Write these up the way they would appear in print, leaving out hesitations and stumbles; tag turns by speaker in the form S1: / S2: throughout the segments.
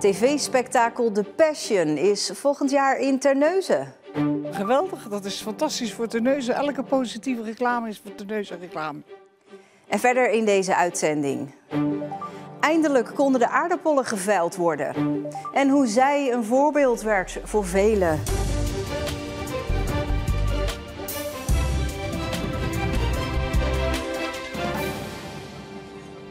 S1: TV-spektakel The Passion is volgend jaar in Terneuzen.
S2: Geweldig, dat is fantastisch voor Terneuzen. Elke positieve reclame is voor Terneuzen reclame.
S1: En verder in deze uitzending. Eindelijk konden de aardappelen geveild worden. En hoe zij een voorbeeld werd voor velen.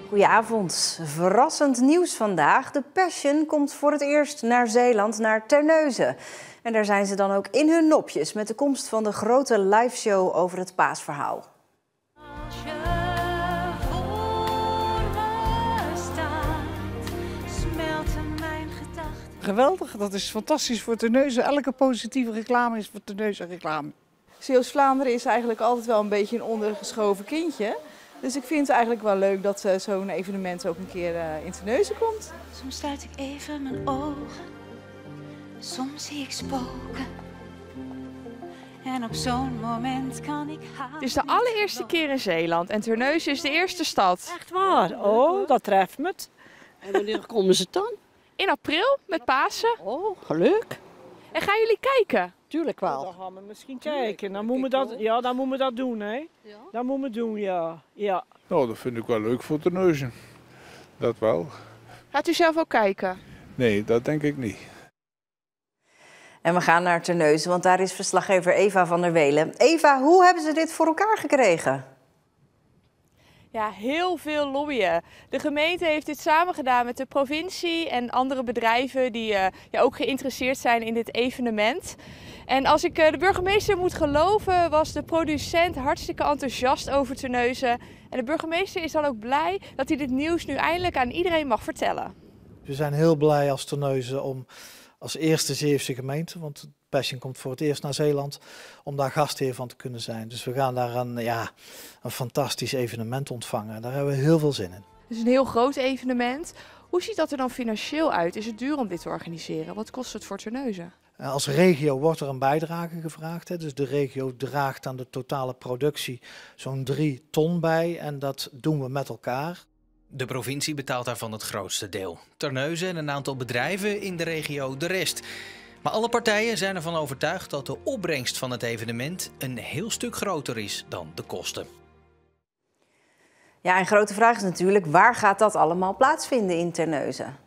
S1: Goedenavond. Verrassend nieuws vandaag. The Passion komt voor het eerst naar Zeeland, naar Terneuzen. En daar zijn ze dan ook in hun nopjes met de komst van de grote liveshow over het paasverhaal.
S3: Als je voor me staat, smelten mijn gedachten.
S2: Geweldig, dat is fantastisch voor Terneuzen. Elke positieve reclame is voor Terneuzen reclame.
S4: Zeeuws-Vlaanderen is eigenlijk altijd wel een beetje een ondergeschoven kindje. Dus ik vind het eigenlijk wel leuk dat zo'n evenement ook een keer in Terneuzen komt.
S3: Soms sluit ik even mijn ogen, soms zie ik spoken. En op zo'n moment kan ik haast.
S5: Het is de allereerste keer in Zeeland en Terneuzen is de eerste stad.
S6: Echt waar? Oh, dat treft me. En wanneer komen ze dan?
S5: In april met Pasen.
S6: Oh, leuk.
S5: En gaan jullie kijken?
S6: Tuurlijk wel.
S7: Dan gaan we misschien kijken. Dan moeten we dat doen, hè? Ja. Dat moeten we doen, ja.
S8: Nou, dat vind ik wel leuk voor Terneuzen. Dat wel.
S5: Gaat u zelf ook kijken?
S8: Nee, dat denk ik niet.
S1: En we gaan naar Terneuzen, want daar is verslaggever Eva van der Welen. Eva, hoe hebben ze dit voor elkaar gekregen?
S5: Ja, heel veel lobbyen. De gemeente heeft dit samen gedaan met de provincie en andere bedrijven die ook geïnteresseerd zijn in dit evenement. En als ik de burgemeester moet geloven, was de producent hartstikke enthousiast over Terneuzen. En de burgemeester is dan ook blij dat hij dit nieuws nu eindelijk aan iedereen mag vertellen.
S9: We zijn heel blij als Terneuzen om als eerste Zeeuwse gemeente, want Passion komt voor het eerst naar Zeeland, om daar gastheer van te kunnen zijn. Dus we gaan daar een fantastisch evenement ontvangen. Daar hebben we heel veel zin in.
S5: Het is een heel groot evenement. Hoe ziet dat er dan financieel uit? Is het duur om dit te organiseren? Wat kost het voor Terneuzen?
S9: Als regio wordt er een bijdrage gevraagd. Dus de regio draagt aan de totale productie zo'n 3 ton bij en dat doen we met elkaar.
S10: De provincie betaalt daarvan het grootste deel. Terneuzen en een aantal bedrijven in de regio de rest. Maar alle partijen zijn ervan overtuigd dat de opbrengst van het evenement een heel stuk groter is dan de kosten.
S1: Ja, en grote vraag is natuurlijk, waar gaat dat allemaal plaatsvinden in Terneuzen?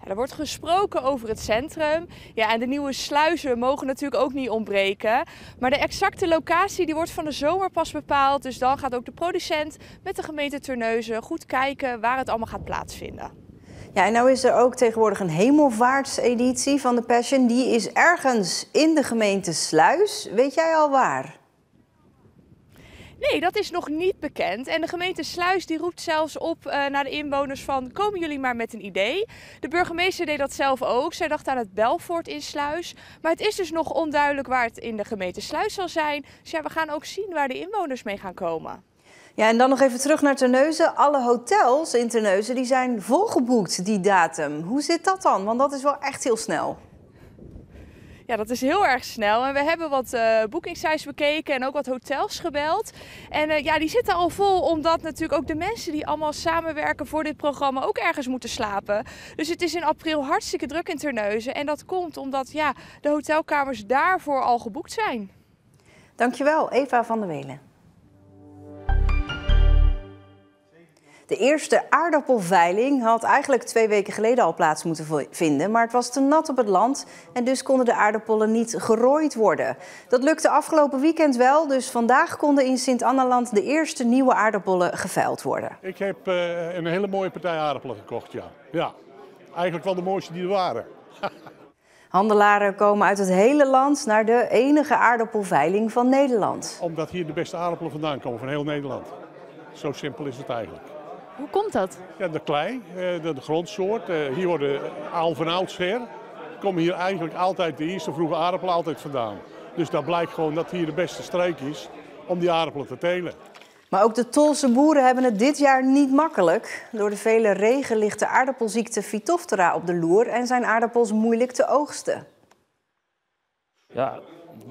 S5: Er wordt gesproken over het centrum. Ja, en de nieuwe sluizen mogen natuurlijk ook niet ontbreken. Maar de exacte locatie die wordt van de zomer pas bepaald. Dus dan gaat ook de producent met de gemeente Terneuzen goed kijken waar het allemaal gaat plaatsvinden.
S1: Ja, en nou is er ook tegenwoordig een hemelvaartseditie van de Passion. Die is ergens in de gemeente Sluis. Weet jij al waar?
S5: Nee, dat is nog niet bekend. En de gemeente Sluis die roept zelfs op naar de inwoners van, komen jullie maar met een idee. De burgemeester deed dat zelf ook. Zij dacht aan het Belfort in Sluis. Maar het is dus nog onduidelijk waar het in de gemeente Sluis zal zijn. Dus ja, we gaan ook zien waar de inwoners mee gaan komen.
S1: Ja, en dan nog even terug naar Terneuzen. Alle hotels in Terneuzen die zijn volgeboekt die datum. Hoe zit dat dan? Want dat is wel echt heel snel.
S5: Ja, dat is heel erg snel. En we hebben wat boekingsites bekeken en ook wat hotels gebeld. En die zitten al vol, omdat natuurlijk ook de mensen die allemaal samenwerken voor dit programma ook ergens moeten slapen. Dus het is in april hartstikke druk in Terneuzen. En dat komt omdat de hotelkamers daarvoor al geboekt zijn.
S1: Dankjewel, Eva van der Welen. De eerste aardappelveiling had eigenlijk 2 weken geleden al plaats moeten vinden, maar het was te nat op het land en dus konden de aardappelen niet gerooid worden. Dat lukte afgelopen weekend wel, dus vandaag konden in Sint-Annaland de eerste nieuwe aardappelen geveild worden.
S11: Ik heb een hele mooie partij aardappelen gekocht, ja. Ja, eigenlijk wel de mooiste die er waren.
S1: Handelaren komen uit het hele land naar de enige aardappelveiling van Nederland.
S11: Omdat hier de beste aardappelen vandaan komen van heel Nederland. Zo simpel is het eigenlijk.
S5: Hoe komt dat?
S11: Ja, de klei, de grondsoort. Hier worden al van oudsher. Komen hier eigenlijk altijd de eerste vroege aardappelen altijd vandaan. Dus dat blijkt gewoon dat hier de beste streek is om die aardappelen te telen.
S1: Maar ook de Tolse boeren hebben het dit jaar niet makkelijk. Door de vele regen ligt de aardappelziekte Phytophthora op de loer en zijn aardappels moeilijk te oogsten.
S12: Ja,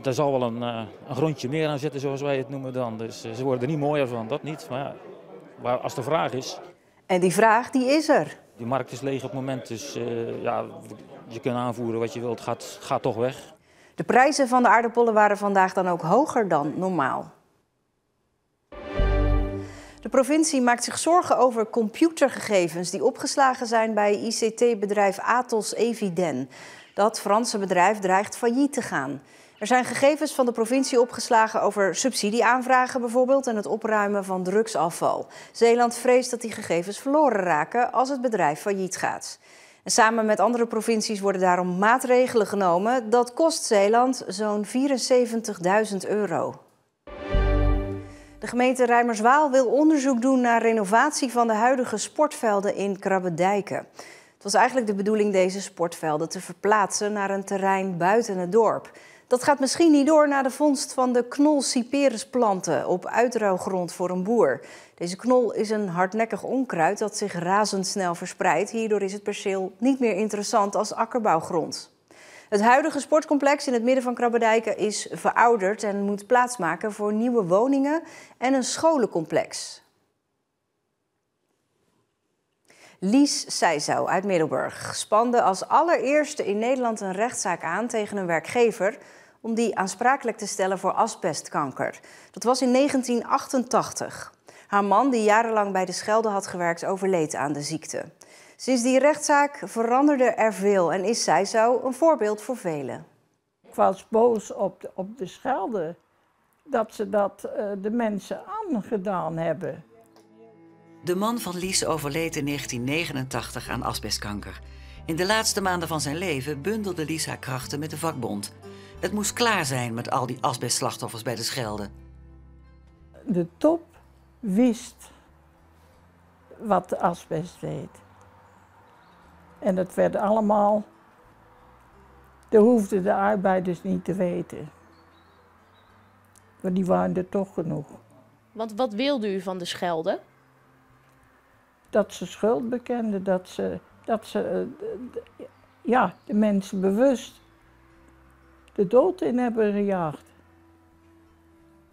S12: daar zal wel een grondje meer aan zitten, zoals wij het noemen dan. Dus ze worden er niet mooier van, dat niet. Maar ja, als de vraag is.
S1: En die vraag die is er.
S12: Die markt is leeg op het moment, dus ja, je kunt aanvoeren wat je wilt, gaat toch weg.
S1: De prijzen van de aardappelen waren vandaag dan ook hoger dan normaal. De provincie maakt zich zorgen over computergegevens die opgeslagen zijn bij ICT-bedrijf Atos Eviden. Dat Franse bedrijf dreigt failliet te gaan. Er zijn gegevens van de provincie opgeslagen over subsidieaanvragen bijvoorbeeld en het opruimen van drugsafval. Zeeland vreest dat die gegevens verloren raken als het bedrijf failliet gaat. En samen met andere provincies worden daarom maatregelen genomen. Dat kost Zeeland zo'n €74.000. De gemeente Reimerswaal wil onderzoek doen naar renovatie van de huidige sportvelden in Krabbedijken. Het was eigenlijk de bedoeling deze sportvelden te verplaatsen naar een terrein buiten het dorp. Dat gaat misschien niet door na de vondst van de knol Cyperusplanten op uitruilgrond voor een boer. Deze knol is een hardnekkig onkruid dat zich razendsnel verspreidt. Hierdoor is het perceel niet meer interessant als akkerbouwgrond. Het huidige sportcomplex in het midden van Krabbedijken is verouderd en moet plaatsmaken voor nieuwe woningen en een scholencomplex. Lies Seijzouw uit Middelburg spande als allereerste in Nederland een rechtszaak aan tegen een werkgever om die aansprakelijk te stellen voor asbestkanker. Dat was in 1988. Haar man, die jarenlang bij de Schelde had gewerkt, overleed aan de ziekte. Sinds die rechtszaak veranderde er veel en is Seijzouw een voorbeeld voor velen.
S6: Ik was boos op de Schelde dat ze dat de mensen aangedaan hebben.
S13: De man van Lies overleed in 1989 aan asbestkanker. In de laatste maanden van zijn leven bundelde Lies haar krachten met de vakbond. Het moest klaar zijn met al die asbestslachtoffers bij de Schelde.
S6: De top wist wat de asbest deed. En dat werd allemaal, dat hoefden de arbeiders niet te weten. Want die waren er toch genoeg.
S14: Want wat wilde u van de Schelde?
S6: Dat ze schuld bekenden, dat ze de mensen bewust de dood in hebben gejaagd.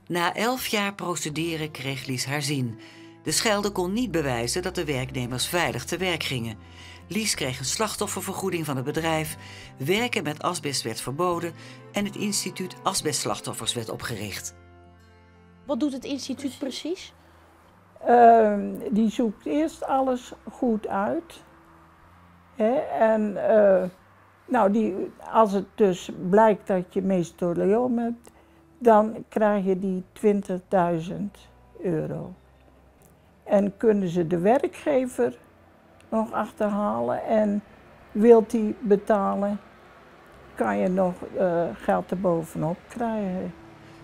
S13: Na 11 jaar procederen kreeg Lies haar zin. De Schelde kon niet bewijzen dat de werknemers veilig te werk gingen. Lies kreeg een slachtoffervergoeding van het bedrijf, werken met asbest werd verboden en het instituut Asbestslachtoffers werd opgericht.
S14: Wat doet het instituut precies?
S6: Die zoekt eerst alles goed uit. Hè? En als het dus blijkt dat je mesotheliom hebt, dan krijg je die €20.000. En kunnen ze de werkgever nog achterhalen en wilt die betalen, kan je nog geld erbovenop krijgen.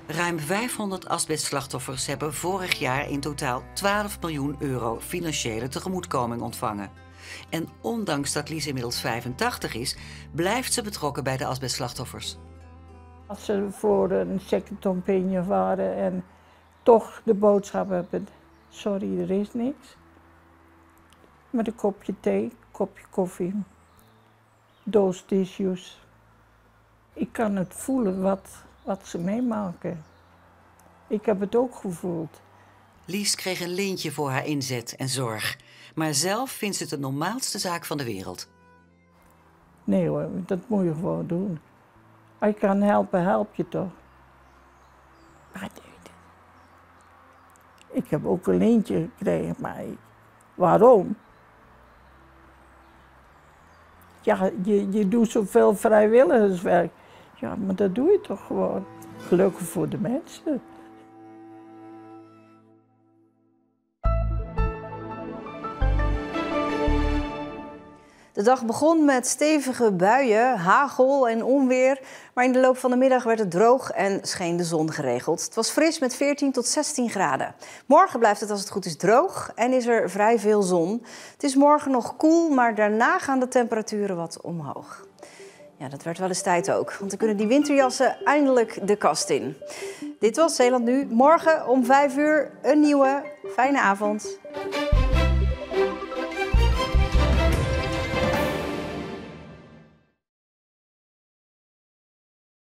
S13: Ruim 500 asbestslachtoffers hebben vorig jaar in totaal €12 miljoen financiële tegemoetkoming ontvangen. En ondanks dat Lies inmiddels 85 is, blijft ze betrokken bij de asbestslachtoffers.
S6: Als ze voor een second opinion waren en toch de boodschap hebben, sorry, er is niks. Met een kopje thee, kopje koffie, doos tissues. Ik kan het voelen wat ze meemaken. Ik heb het ook gevoeld.
S13: Lies kreeg een lintje voor haar inzet en zorg. Maar zelf vindt ze het de normaalste zaak van de wereld.
S6: Nee hoor, dat moet je gewoon doen. Als je kan helpen, help je toch. Maar ik heb ook een lintje gekregen, maar waarom? Ja, je doet zoveel vrijwilligerswerk. Ja, maar dat doe je toch gewoon. Gelukkig voor de mensen.
S1: De dag begon met stevige buien, hagel en onweer. Maar in de loop van de middag werd het droog en scheen de zon geregeld. Het was fris met 14 tot 16 graden. Morgen blijft het als het goed is droog en is er vrij veel zon. Het is morgen nog koel, maar daarna gaan de temperaturen wat omhoog. Ja, dat werd wel eens tijd ook, want dan kunnen die winterjassen eindelijk de kast in. Dit was Zeeland Nu. Morgen om 5 uur een nieuwe. Fijne avond.